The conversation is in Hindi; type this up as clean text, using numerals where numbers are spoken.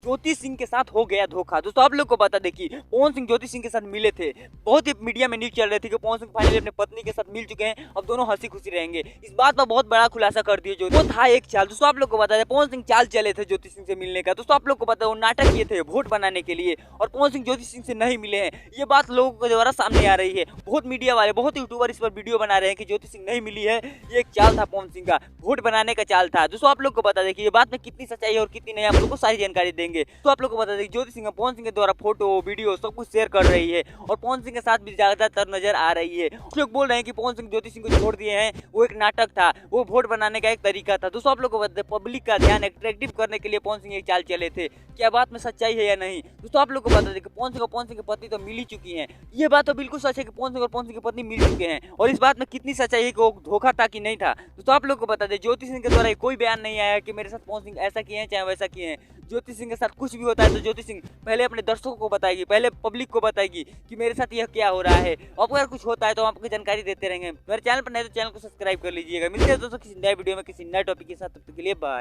ज्योति सिंह के साथ हो गया धोखा। दोस्तों आप लोग को बता दें कि पवन सिंह ज्योति सिंह के साथ मिले थे। बहुत ही मीडिया में न्यूज चल रही थी कि पवन सिंह फाइनली अपने पत्नी के साथ मिल चुके हैं, अब दोनों हंसी खुशी रहेंगे। इस बात पर बहुत बड़ा खुलासा कर दिया जो वो था एक चाल। दोस्तों आप लोग को बता दें पवन सिंह चाल चले थे ज्योति सिंह से मिलने का। दोस्तों आप लोग को पता है वो नाटक किए थे वोट बनाने के लिए, और पवन सिंह ज्योति सिंह से नहीं मिले हैं। ये बात लोगों के द्वारा सामने आ रही है। बहुत मीडिया वाले, बहुत यूट्यूबर इस पर वीडियो बना रहे हैं कि ज्योति सिंह नहीं मिली है, ये एक चाल था पवन सिंह का, वोट बनाने का चाल था। दोस्तों आप लोग को बता दें कि ये बात में कितनी सच्चाई है और कितनी नहीं, आप लोग को सारी जानकारी देंगे। तो आप लोग को बता दें ज्योति सिंह पवन सिंह के द्वारा फोटो वीडियो सब कुछ शेयर कर रही है, और पवन सिंह के साथ भी ज्यादातर नजर आ रही है। कुछ लोग बोल रहे हैं कि पवन सिंह ज्योति सिंह को छोड़ दिए हैं, वो एक नाटक था, वो वोट बनाने का एक तरीका था। दोस्तों आप लोग को बता दें पब्लिक का ध्यान अट्रैक्टिव करने के लिए पवन सिंह एक चाल चले थे। क्या बात में सच्चाई है या नहीं? दोस्तों आप लोग को बता दें कि पवन सिंह और पवन सिंह की पत्नी तो मिल ही चुकी है। ये बात तो बिल्कुल सच है कि पवन सिंह और पवन सिंह की पत्नी मिल चुके हैं, और इस बात में कितनी सच्चाई है कि वो धोखा था कि नहीं था। दोस्तों आप लोग को बता दें ज्योति सिंह के द्वारा कोई बयान नहीं आया कि मेरे साथ पवन सिंह ऐसा किए हैं चाहे वैसा किए हैं। ज्योति सिंह के साथ कुछ भी होता है तो ज्योति सिंह पहले अपने दर्शकों को बताएगी, पहले पब्लिक को बताएगी कि मेरे साथ यह क्या हो रहा है। अब अगर कुछ होता है तो हम आपको जानकारी देते रहेंगे। मेरे चैनल पर नहीं तो चैनल को सब्सक्राइब कर लीजिएगा। मिलते हैं दोस्तों किसी नए वीडियो में किसी नए टॉपिक के साथ, तब तक के लिए बाय।